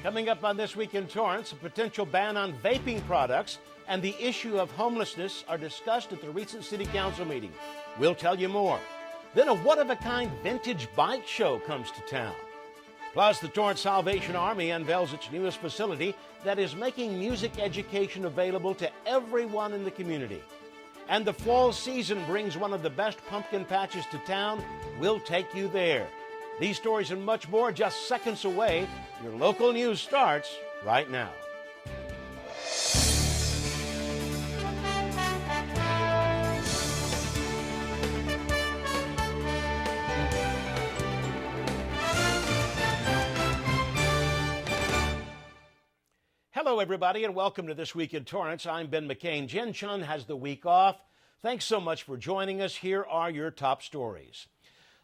Coming up on This Week in Torrance, a potential ban on vaping products and the issue of homelessness are discussed at the recent City Council meeting. We'll tell you more. Then a one-of-a-kind vintage bike show comes to town. Plus, the Torrance Salvation Army unveils its newest facility that is making music education available to everyone in the community. And the fall season brings one of the best pumpkin patches to town. We'll take you there. These stories and much more just seconds away. Your local news starts right now. Hello, everybody, and welcome to This Week in Torrance. I'm Ben McCain. Jen Chun has the week off. Thanks so much for joining us. Here are your top stories.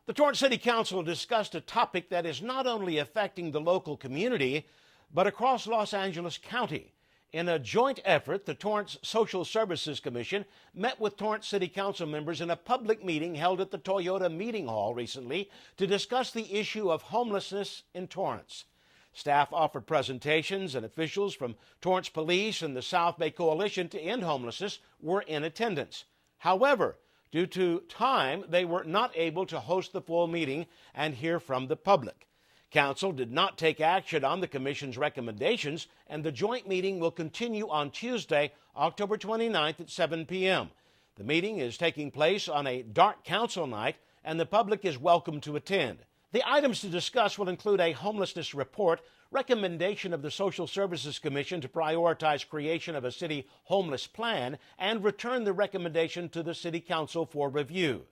The Torrance City Council discussed a topic that is not only affecting the local community, but across Los Angeles County. In a joint effort, the Torrance Social Services Commission met with Torrance City Council members in a public meeting held at the Toyota Meeting Hall recently to discuss the issue of homelessness in Torrance. Staff offered presentations, and officials from Torrance Police and the South Bay Coalition to End Homelessness were in attendance. However, due to time, they were not able to host the full meeting and hear from the public. Council did not take action on the Commission's recommendations, and the joint meeting will continue on Tuesday, October 29th at 7 p.m. The meeting is taking place on a dark council night, and the public is welcome to attend. The items to discuss will include a homelessness report, recommendation of the Social Services Commission to prioritize creation of a city homeless plan, and return the recommendation to the City Council for review.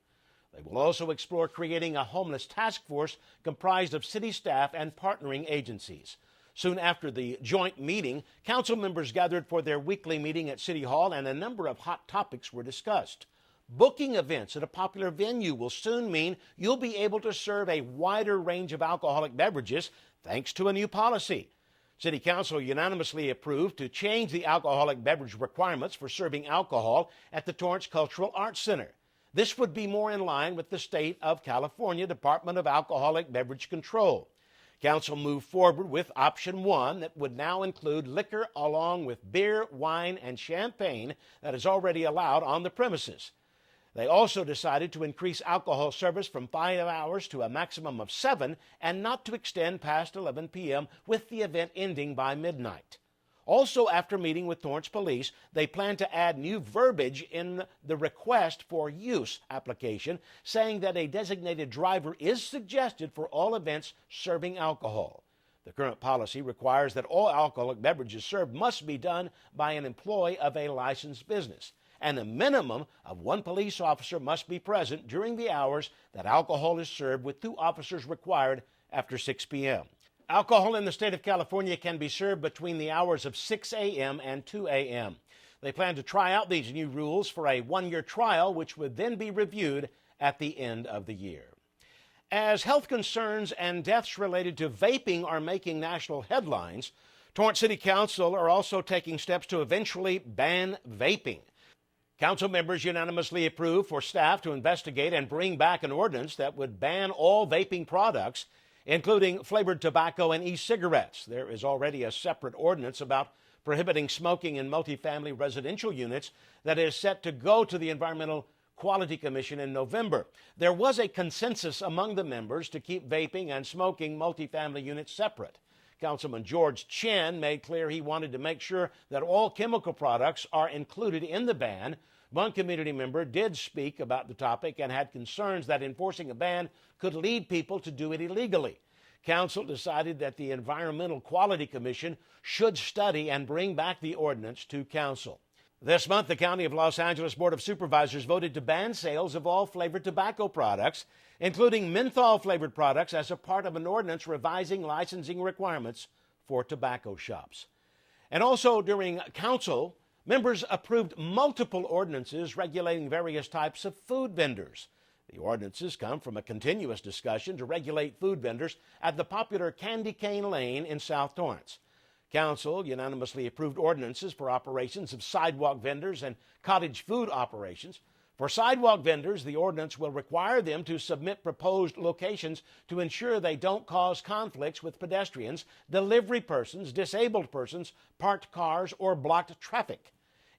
They will also explore creating a homeless task force comprised of city staff and partnering agencies. Soon after the joint meeting, council members gathered for their weekly meeting at City Hall, and a number of hot topics were discussed. Booking events at a popular venue will soon mean you'll be able to serve a wider range of alcoholic beverages thanks to a new policy. City Council unanimously approved to change the alcoholic beverage requirements for serving alcohol at the Torrance Cultural Arts Center. This would be more in line with the state of California Department of Alcoholic Beverage Control. Council moved forward with option one that would now include liquor along with beer, wine, and champagne that is already allowed on the premises. They also decided to increase alcohol service from 5 hours to a maximum of 7 and not to extend past 11 p.m. with the event ending by midnight. Also, after meeting with Torrance Police, they plan to add new verbiage in the request for use application, saying that a designated driver is suggested for all events serving alcohol. The current policy requires that all alcoholic beverages served must be done by an employee of a licensed business, and a minimum of 1 police officer must be present during the hours that alcohol is served, with 2 officers required after 6 p.m. Alcohol in the state of California can be served between the hours of 6 a.m. and 2 a.m. They plan to try out these new rules for a 1-year trial, which would then be reviewed at the end of the year. As health concerns and deaths related to vaping are making national headlines, Torrance City Council are also taking steps to eventually ban vaping. Council members unanimously approved for staff to investigate and bring back an ordinance that would ban all vaping products, including flavored tobacco and e-cigarettes. There is already a separate ordinance about prohibiting smoking in multifamily residential units that is set to go to the Environmental Quality Commission in November. There was a consensus among the members to keep vaping and smoking multifamily units separate. Councilman George Chun made clear he wanted to make sure that all chemical products are included in the ban. One community member did speak about the topic and had concerns that enforcing a ban could lead people to do it illegally. Council decided that the Environmental Quality Commission should study and bring back the ordinance to council. This month, the County of Los Angeles Board of Supervisors voted to ban sales of all flavored tobacco products, including menthol-flavored products, as a part of an ordinance revising licensing requirements for tobacco shops. And also during council, members approved multiple ordinances regulating various types of food vendors. The ordinances come from a continuous discussion to regulate food vendors at the popular Candy Cane Lane in South Torrance. Council unanimously approved ordinances for operations of sidewalk vendors and cottage food operations. For sidewalk vendors, the ordinance will require them to submit proposed locations to ensure they don't cause conflicts with pedestrians, delivery persons, disabled persons, parked cars, or blocked traffic.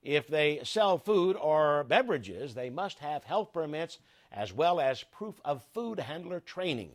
If they sell food or beverages, they must have health permits as well as proof of food handler training.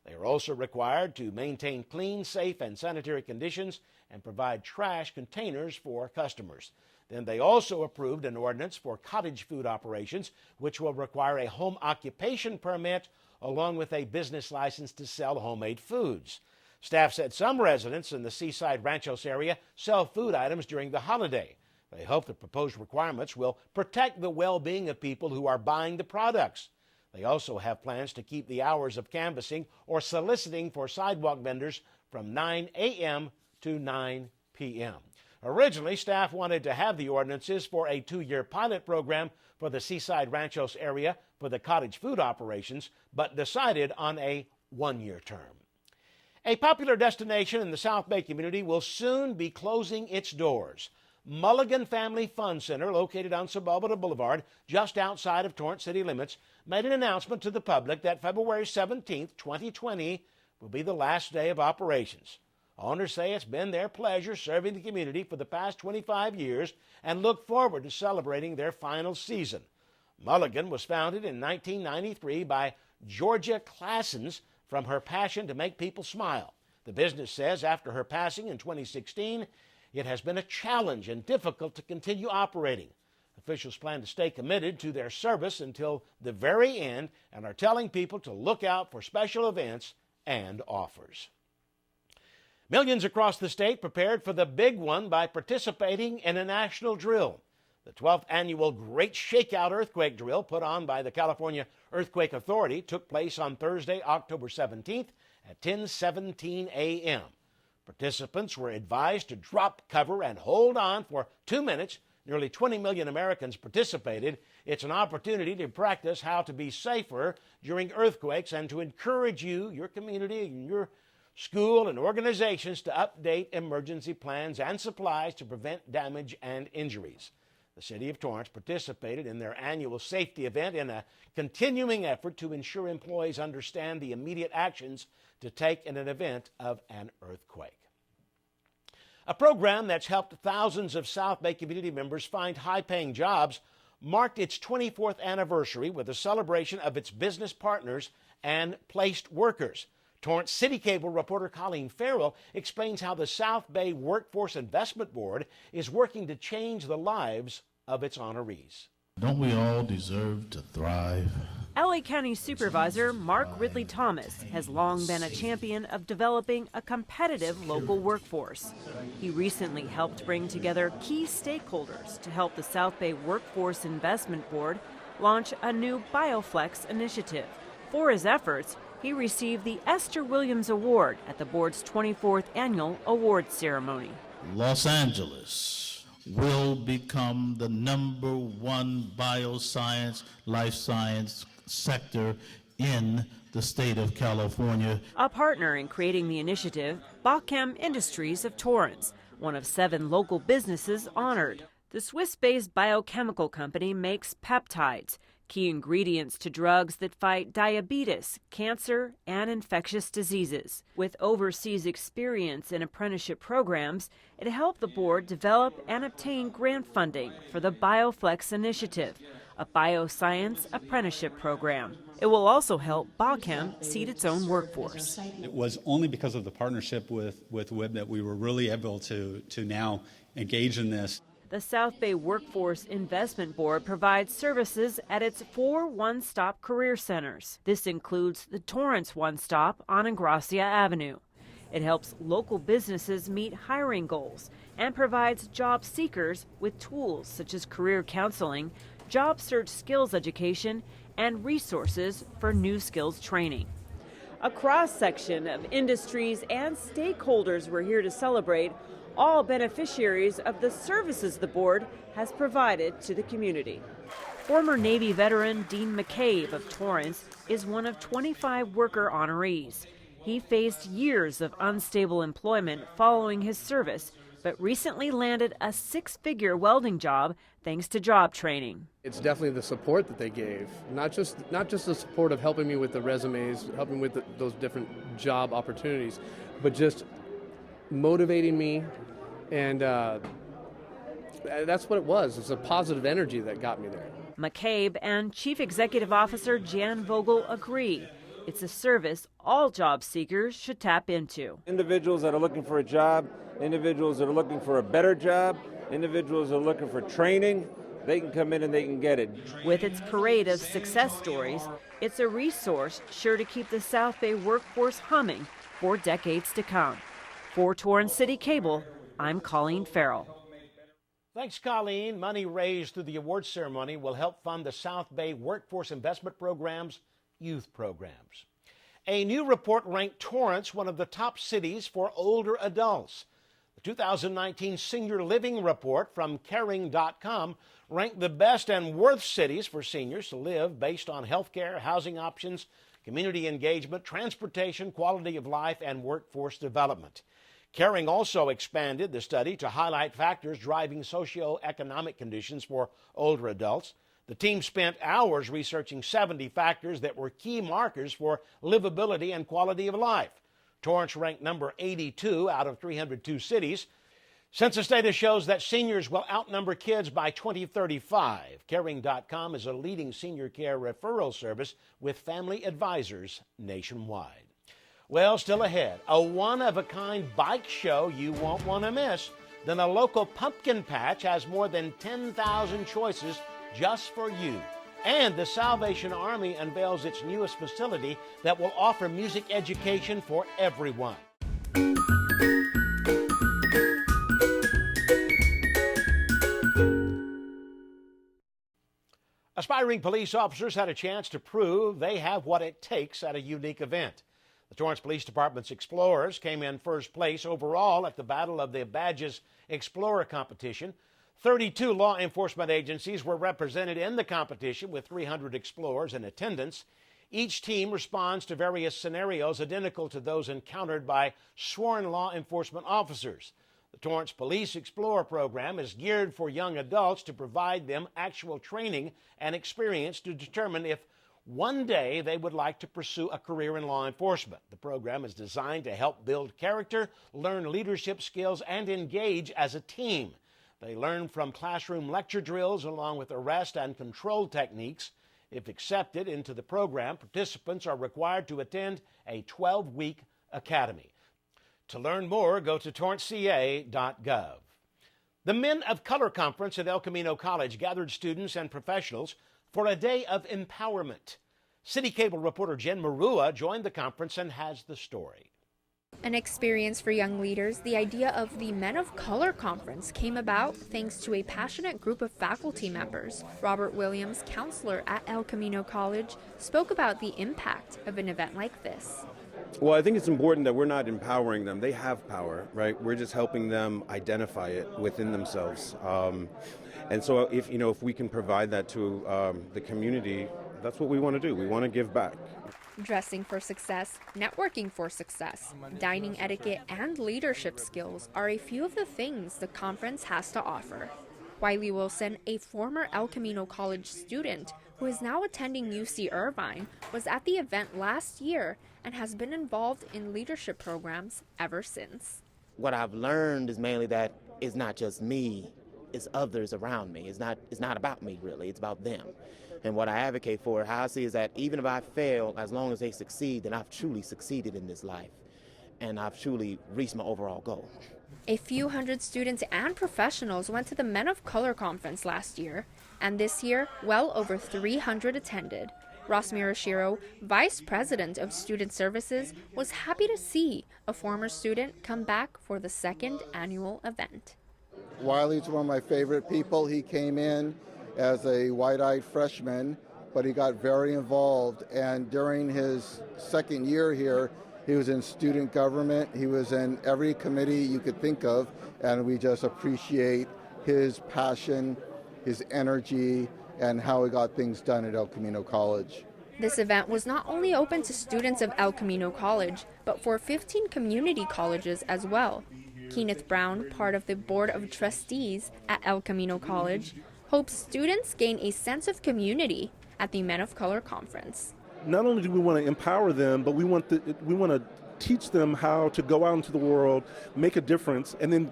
They are also required to maintain clean, safe, and sanitary conditions and provide trash containers for customers. Then they also approved an ordinance for cottage food operations, which will require a home occupation permit along with a business license to sell homemade foods. Staff said some residents in the Seaside Ranchos area sell food items during the holiday. They hope the proposed requirements will protect the well-being of people who are buying the products. They also have plans to keep the hours of canvassing or soliciting for sidewalk vendors from 9 a.m. to 9 p.m. Originally, staff wanted to have the ordinances for a 2-year pilot program for the Seaside Ranchos area for the cottage food operations, but decided on a 1-year term. A popular destination in the South Bay community will soon be closing its doors. Mulligan Family Fun Center, located on Subalbita Boulevard, just outside of Torrance city limits, made an announcement to the public that February 17, 2020, will be the last day of operations. Owners say it's been their pleasure serving the community for the past 25 years and look forward to celebrating their final season. Mulligan was founded in 1993 by Georgia Classens from her passion to make people smile. The business says after her passing in 2016, it has been a challenge and difficult to continue operating. Officials plan to stay committed to their service until the very end and are telling people to look out for special events and offers. Millions across the state prepared for the big one by participating in a national drill. The 12th annual Great Shakeout earthquake drill put on by the California Earthquake Authority took place on Thursday, October 17th at 10:17 a.m. Participants were advised to drop cover and hold on for 2 minutes. Nearly 20 million Americans participated. It's an opportunity to practice how to be safer during earthquakes and to encourage you, your community, and your school and organizations to update emergency plans and supplies to prevent damage and injuries. The City of Torrance participated in their annual safety event in a continuing effort to ensure employees understand the immediate actions to take in an event of an earthquake. A program that's helped thousands of South Bay community members find high-paying jobs marked its 24th anniversary with a celebration of its business partners and placed workers. Torrance CitiCABLE reporter Colleen Farrell explains how the South Bay Workforce Investment Board is working to change the lives of its honorees. Don't we all deserve to thrive? LA County Supervisor Mark Ridley Thomas has long been a champion of developing a competitive local workforce. He recently helped bring together key stakeholders to help the South Bay Workforce Investment Board launch a new BioFlex initiative. For his efforts, he received the Esther Williams Award at the board's 24th annual awards ceremony. Los Angeles will become the #1 bioscience, life science sector in the state of California. A partner in creating the initiative, Bachem Industries of Torrance, one of 7 local businesses honored. The Swiss-based biochemical company makes peptides, key ingredients to drugs that fight diabetes, cancer, and infectious diseases. With overseas experience in apprenticeship programs, it helped the board develop and obtain grant funding for the BioFlex initiative, a bioscience apprenticeship program. It will also help Bachem seed its own workforce. It was only because of the partnership with WIB that we were really able to now engage in this. The South Bay Workforce Investment Board provides services at its 4 one-stop career centers. This includes the Torrance One Stop on Ingracia Avenue. It helps local businesses meet hiring goals and provides job seekers with tools such as career counseling, job search skills education, and resources for new skills training. A cross-section of industries and stakeholders were here to celebrate, all beneficiaries of the services the board has provided to the community. Former Navy veteran Dean McCain of Torrance is one of 25 worker honorees. He faced years of unstable employment following his service but recently landed a six-figure welding job thanks to job training. It's definitely the support that they gave, not just the support of helping me with the resumes, helping with those different job opportunities, but just motivating me, and that's what it was. It's a positive energy that got me there. McCabe and Chief Executive Officer Jan Vogel agree. It's a service all job seekers should tap into. Individuals that are looking for a job, individuals that are looking for a better job, individuals that are looking for training, they can come in and they can get it. With its parade of success stories, it's a resource sure to keep the South Bay workforce humming for decades to come. For Torrance City Cable, I'm Colleen Farrell. Thanks, Colleen. Money raised through the awards ceremony will help fund the South Bay Workforce Investment Program's youth programs. A new report ranked Torrance one of the top cities for older adults. The 2019 Senior Living Report from Caring.com ranked the best and worst cities for seniors to live based on health care, housing options, community engagement, transportation, quality of life, and workforce development. Caring also expanded the study to highlight factors driving socioeconomic conditions for older adults. The team spent hours researching 70 factors that were key markers for livability and quality of life. Torrance ranked number 82 out of 302 cities. Census data shows that seniors will outnumber kids by 2035. Caring.com is a leading senior care referral service with family advisors nationwide. Well, still ahead, a one-of-a-kind bike show you won't want to miss. Then a local pumpkin patch has more than 10,000 choices just for you. And the Salvation Army unveils its newest facility that will offer music education for everyone. Aspiring police officers had a chance to prove they have what it takes at a unique event. The Torrance Police Department's Explorers came in first place overall at the Battle of the Badges Explorer competition. 32 law enforcement agencies were represented in the competition with 300 explorers in attendance. Each team responds to various scenarios identical to those encountered by sworn law enforcement officers. The Torrance Police Explorer program is geared for young adults to provide them actual training and experience to determine if one day they would like to pursue a career in law enforcement. The program is designed to help build character, learn leadership skills, and engage as a team. They learn from classroom lecture drills along with arrest and control techniques. If accepted into the program, participants are required to attend a 12-week academy. To learn more, go to torranceca.gov. The Men of Color Conference at El Camino College gathered students and professionals for a day of empowerment. CitiCABLE reporter Jen Marua joined the conference and has the story. An experience for young leaders, the idea of the Men of Color Conference came about thanks to a passionate group of faculty members. Robert Williams, counselor at El Camino College, spoke about the impact of an event like this. Well, I think it's important that we're not empowering them. They have power, right? We're just helping them identify it within themselves. And so if we can provide that to the community, that's what we want to do. We want to give back. Dressing for success, networking for success, dining etiquette, and leadership skills are a few of the things the conference has to offer. Wiley Wilson, a former El Camino College student who is now attending UC Irvine, was at the event last year and has been involved in leadership programs ever since. What I've learned is mainly that it's not just me, it's others around me. It's not about me, really. It's about them. And what I advocate for, how I see is that even if I fail, as long as they succeed, then I've truly succeeded in this life. And I've truly reached my overall goal. A few hundred students and professionals went to the Men of Color Conference last year, and this year, well over 300 attended. Ross Mirashiro, Vice President of Student Services, was happy to see a former student come back for the second annual event. Wiley's one of my favorite people. He came in as a wide-eyed freshman, but he got very involved. And during his second year here, he was in student government. He was in every committee you could think of, and we just appreciate his passion, his energy, and how he got things done at El Camino College. This event was not only open to students of El Camino College, but for 15 community colleges as well. Kenneth Brown, part of the Board of Trustees at El Camino College, hopes students gain a sense of community at the Men of Color Conference. Not only do we want to empower them, but we want to teach them how to go out into the world, make a difference, and then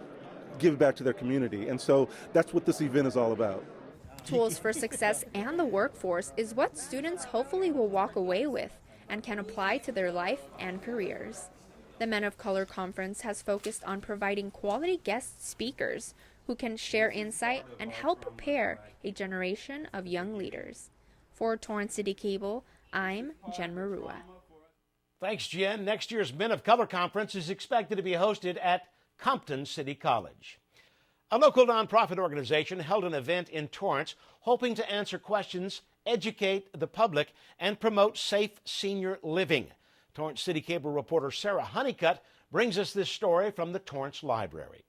give back to their community. And so that's what this event is all about. Tools for success and the workforce is what students hopefully will walk away with and can apply to their life and careers. The Men of Color Conference has focused on providing quality guest speakers who can share insight and help prepare a generation of young leaders. For Torrance City Cable, I'm Jen Marua. Thanks, Jen. Next year's Men of Color Conference is expected to be hosted at Compton City College. A local nonprofit organization held an event in Torrance hoping to answer questions, educate the public, and promote safe senior living. Torrance City Cable reporter Sarah Honeycutt brings us this story from the Torrance Library.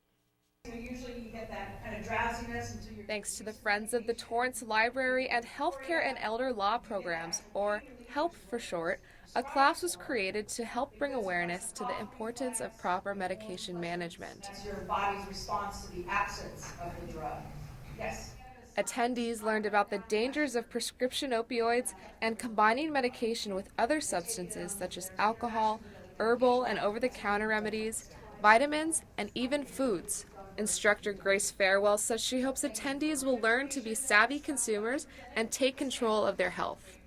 Usually you get that kind of drowsiness until you're... Thanks to the Friends of the Torrance Library and Healthcare and Elder Law Programs, or HELP for short, a class was created to help bring awareness to the importance of proper medication management. That's your body's response to the absence of the drug. Yes. Attendees learned about the dangers of prescription opioids and combining medication with other substances such as alcohol, herbal and over-the-counter remedies, vitamins, and even foods. Instructor Grace Farewell says she hopes attendees will learn to be savvy consumers and take control of their health.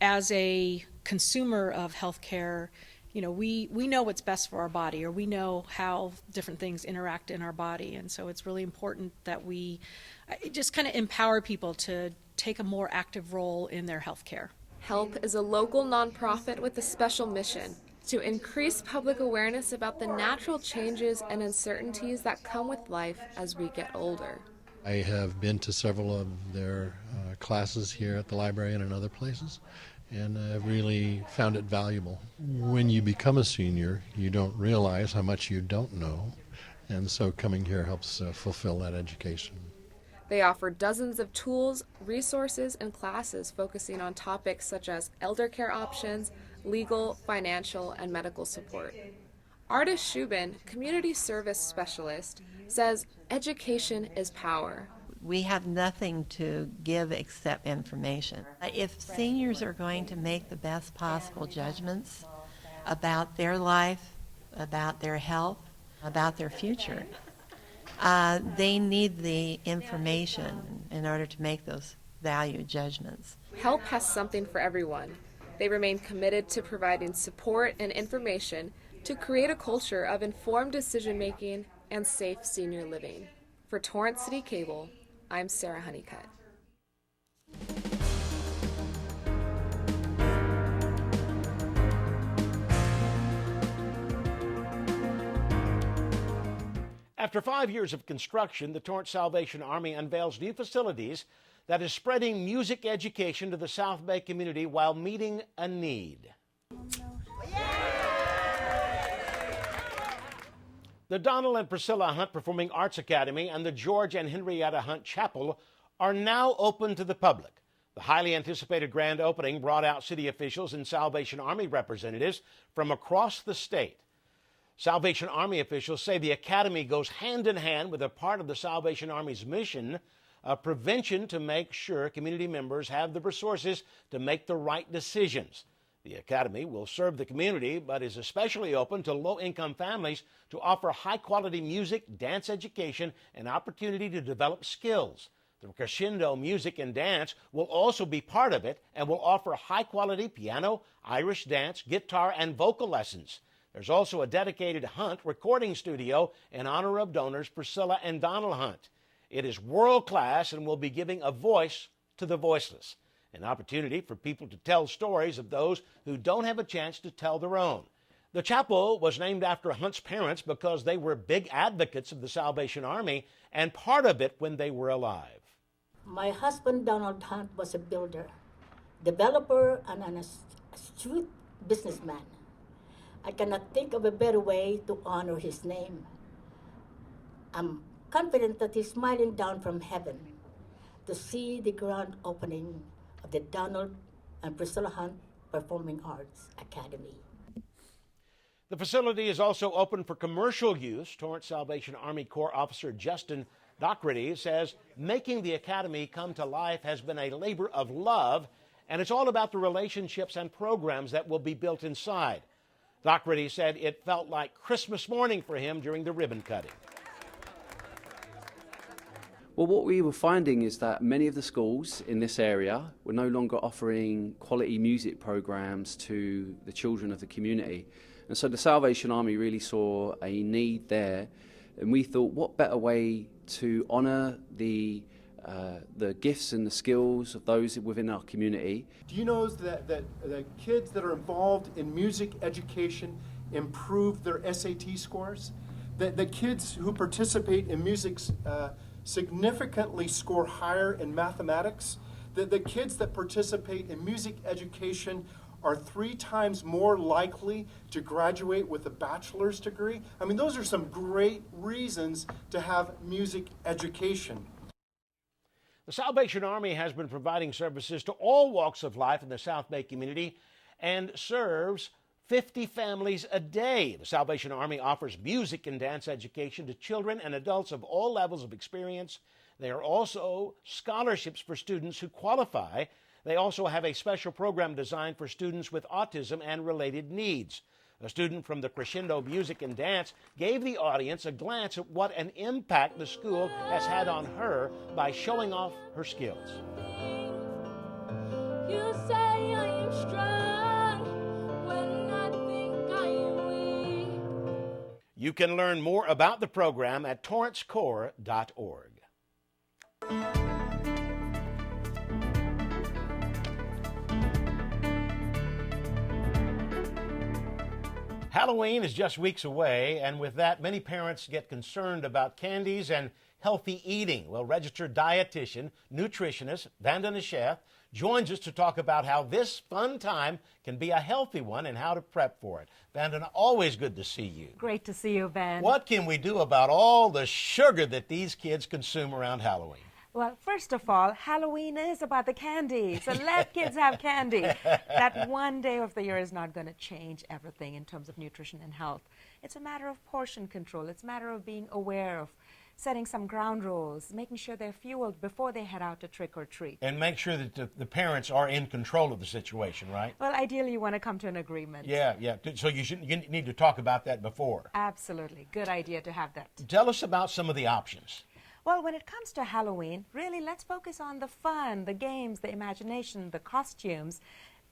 As a consumer of healthcare, we know what's best for our body, or we know how different things interact in our body, and so it's really important that we just kind of empower people to take a more active role in their healthcare. HELP is a local nonprofit with a special mission to increase public awareness about the natural changes and uncertainties that come with life as we get older. I have been to several of their classes here at the library and in other places, and I've really found it valuable. When you become a senior, you don't realize how much you don't know, and so coming here helps fulfill that education. They offer dozens of tools, resources, and classes focusing on topics such as elder care options, legal, financial, and medical support. Artis Shubin, community service specialist, says education is power. We have nothing to give except information. If seniors are going to make the best possible judgments about their life, about their health, about their future, they need the information in order to make those value judgments. HELP has something for everyone. They remain committed to providing support and information to create a culture of informed decision-making and safe senior living. For Torrance City Cable, I'm Sarah Honeycutt. After 5 years of construction, the Torrance Salvation Army unveils new facilities that is spreading music education to the South Bay community while meeting a need. The Donald and Priscilla Hunt Performing Arts Academy and the George and Henrietta Hunt Chapel are now open to the public. The highly anticipated grand opening brought out city officials and Salvation Army representatives from across the state. Salvation Army officials say the academy goes hand in hand with a part of the Salvation Army's mission of prevention to make sure community members have the resources to make the right decisions. The academy will serve the community, but is especially open to low-income families to offer high-quality music, dance education, and opportunity to develop skills. The crescendo music and dance will also be part of it and will offer high-quality piano, Irish dance, guitar, and vocal lessons. There's also a dedicated Hunt recording studio in honor of donors Priscilla and Donald Hunt. It is world-class and will be giving a voice to the voiceless, an opportunity for people to tell stories of those who don't have a chance to tell their own. The chapel was named after Hunt's parents because they were big advocates of the Salvation Army and part of it when they were alive. My husband, Donald Hunt, was a builder, developer, and an astute businessman. I cannot think of a better way to honor his name. I'm confident that he's smiling down from heaven to see the grand opening of the Donald and Priscilla Hunt Performing Arts Academy. The facility is also open for commercial use. Torrance Salvation Army Corps Officer Justin Doherty says making the academy come to life has been a labor of love, and it's all about the relationships and programs that will be built inside. Doherty said it felt like Christmas morning for him during the ribbon cutting. Well, what we were finding is that many of the schools in this area were no longer offering quality music programs to the children of the community. And so the Salvation Army really saw a need there, and we thought, what better way to honour the gifts and the skills of those within our community. Do you know that the kids that are involved in music education improve their SAT scores? That the kids who participate in music significantly score higher in mathematics? That the kids that participate in music education are 3 times more likely to graduate with a bachelor's degree? I mean, those are some great reasons to have music education. The Salvation Army has been providing services to all walks of life in the South Bay community and serves 50 families a day. The Salvation Army offers music and dance education to children and adults of all levels of experience. There are also scholarships for students who qualify. They also have a special program designed for students with autism and related needs. A student from the Crescendo Music and Dance gave the audience a glance at what an impact the school has had on her by showing off her skills. You say I am strong when I think I am weak. You can learn more about the program at torrancecorps.org. Halloween is just weeks away, and with that, many parents get concerned about candies and healthy eating. Well, registered dietitian, nutritionist Vandana Sheth joins us to talk about how this fun time can be a healthy one and how to prep for it. Vandana, always good to see you. Great to see you, Ben. What can we do about all the sugar that these kids consume around Halloween? Well, first of all, Halloween is about the candy, so let kids have candy. That one day of the year is not going to change everything in terms of nutrition and health. It's a matter of portion control. It's a matter of being aware of setting some ground rules, making sure they're fueled before they head out to trick or treat. And make sure that the parents are in control of the situation, right? Well, ideally, you want to come to an agreement. Yeah. So you need to talk about that before. Absolutely. Good idea to have that. Tell us about some of the options. Well, when it comes to Halloween, really, let's focus on the fun, the games, the imagination, the costumes.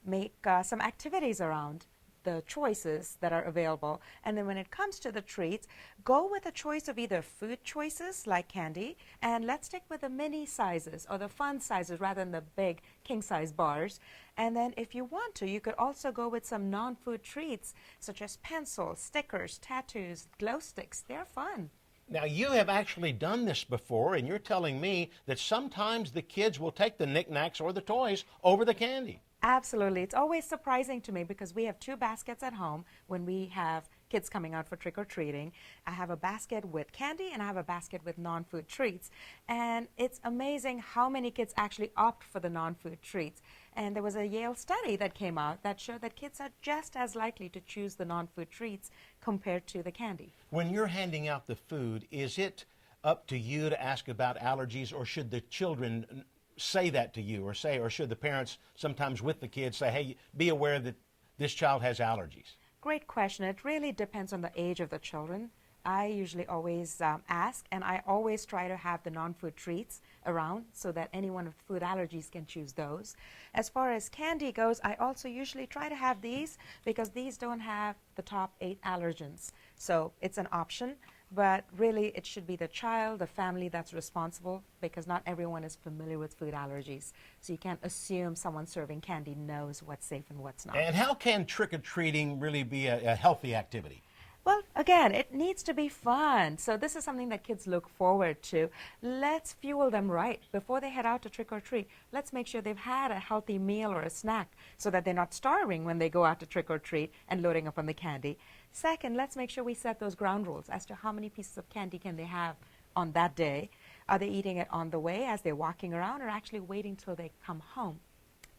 Make some activities around the choices that are available. And then when it comes to the treats, go with a choice of either food choices like candy, and let's stick with the mini sizes or the fun sizes rather than the big king-size bars. And then if you want to, you could also go with some non-food treats such as pencils, stickers, tattoos, glow sticks. They're fun. Now, you have actually done this before, and you're telling me that sometimes the kids will take the knickknacks or the toys over the candy. Absolutely. It's always surprising to me because we have 2 baskets at home when we have kids coming out for trick-or-treating. I have a basket with candy and I have a basket with non-food treats. And it's amazing how many kids actually opt for the non-food treats. And there was a Yale study that came out that showed that kids are just as likely to choose the non-food treats compared to the candy. When you're handing out the food, is it up to you to ask about allergies, or should the children say that to you, or should the parents sometimes with the kids say, hey, be aware that this child has allergies? Great question. It really depends on the age of the children. I usually always ask, and I always try to have the non-food treats around so that anyone with food allergies can choose those. As far as candy goes, I also usually try to have these because these don't have the top 8 allergens. So it's an option, but really it should be the child, the family that's responsible, because not everyone is familiar with food allergies. So you can't assume someone serving candy knows what's safe and what's not. And how can trick-or-treating really be a healthy activity? Well, again, it needs to be fun. So this is something that kids look forward to. Let's fuel them right before they head out to trick or treat. Let's make sure they've had a healthy meal or a snack so that they're not starving when they go out to trick or treat and loading up on the candy. Second, let's make sure we set those ground rules as to how many pieces of candy can they have on that day. Are they eating it on the way as they're walking around, or actually waiting till they come home?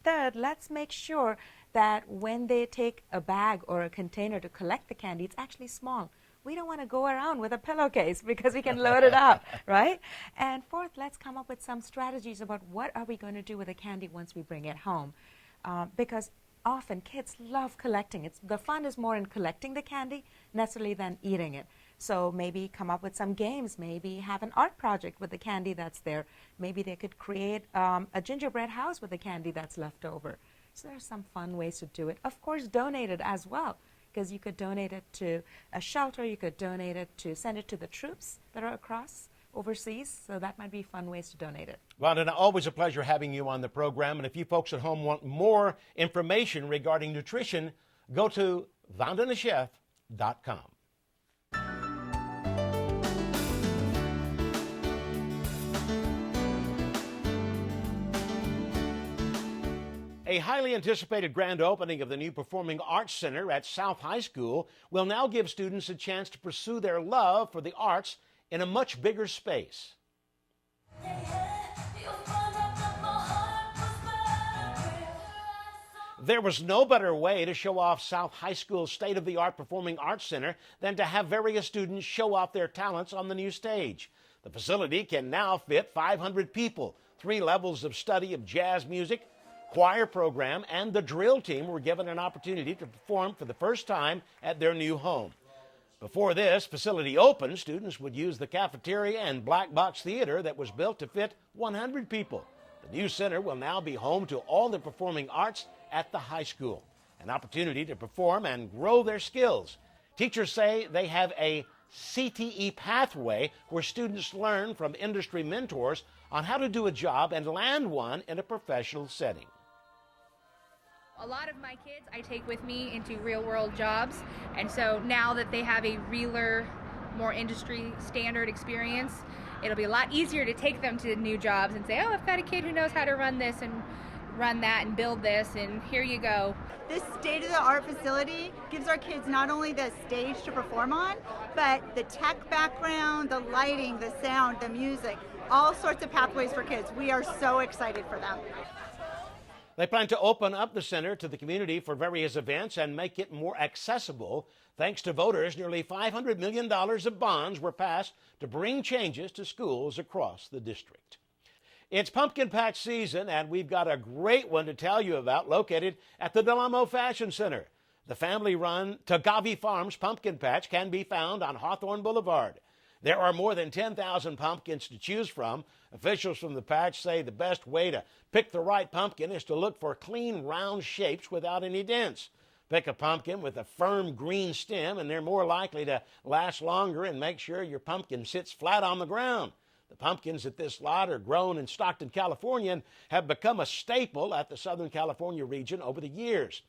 third, let's make sure that when they take a bag or a container to collect the candy, it's actually small. We don't want to go around with a pillowcase because we can load it up, right? And fourth, let's come up with some strategies about what are we going to do with the candy once we bring it home. Because often kids love collecting. The fun is more in collecting the candy necessarily than eating it. So maybe come up with some games, maybe have an art project with the candy that's there. Maybe they could create a gingerbread house with the candy that's left over. So there are some fun ways to do it. Of course, donate it as well, because you could donate it to a shelter, you could donate it to send it to the troops that are across overseas, so that might be fun ways to donate it. Vandana, always a pleasure having you on the program, and if you folks at home want more information regarding nutrition, go to vandanachef.com. A highly anticipated grand opening of the new Performing Arts Center at South High School will now give students a chance to pursue their love for the arts in a much bigger space. There was no better way to show off South High School's state-of-the-art Performing Arts Center than to have various students show off their talents on the new stage. The facility can now fit 500 people. 3 levels of study of jazz music, choir program, and the drill team were given an opportunity to perform for the first time at their new home. Before this facility opened, students would use the cafeteria and black box theater that was built to fit 100 people. The new center will now be home to all the performing arts at the high school, an opportunity to perform and grow their skills. Teachers say they have a CTE pathway where students learn from industry mentors on how to do a job and land one in a professional setting. A lot of my kids I take with me into real-world jobs, and so now that they have a realer, more industry standard experience, it'll be a lot easier to take them to new jobs and say, oh, I've got a kid who knows how to run this and run that and build this, and here you go. This state-of-the-art facility gives our kids not only the stage to perform on, but the tech background, the lighting, the sound, the music, all sorts of pathways for kids. We are so excited for them. They plan to open up the center to the community for various events and make it more accessible. Thanks to voters, nearly $500 million of bonds were passed to bring changes to schools across the district. It's pumpkin patch season, and we've got a great one to tell you about located at the Del Amo Fashion Center. The family-run Tagavi Farms Pumpkin Patch can be found on Hawthorne Boulevard. There are more than 10,000 pumpkins to choose from. Officials from the patch say the best way to pick the right pumpkin is to look for clean, round shapes without any dents. Pick a pumpkin with a firm green stem, and they're more likely to last longer, and make sure your pumpkin sits flat on the ground. The pumpkins at this lot are grown in Stockton, California, and have become a staple at the Southern California region over the years.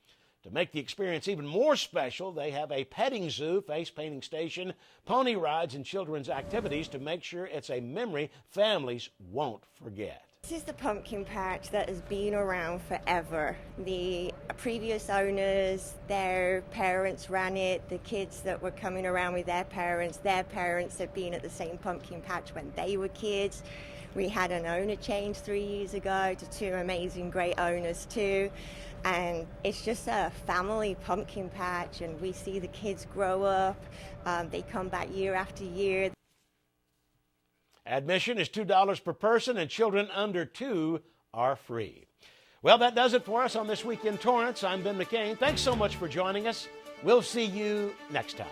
To make the experience even more special, they have a petting zoo, face painting station, pony rides, and children's activities to make sure it's a memory families won't forget. This is the pumpkin patch that has been around forever. The previous owners, their parents ran it. The kids that were coming around with their parents had been at the same pumpkin patch when they were kids. We had an owner change 3 years ago to 2 amazing, great owners too. And it's just a family pumpkin patch, and we see the kids grow up. They come back year after year. Admission is $2 per person, and children under 2 are free. Well, that does it for us on This Week in Torrance. I'm Ben McCain. Thanks so much for joining us. We'll see you next time.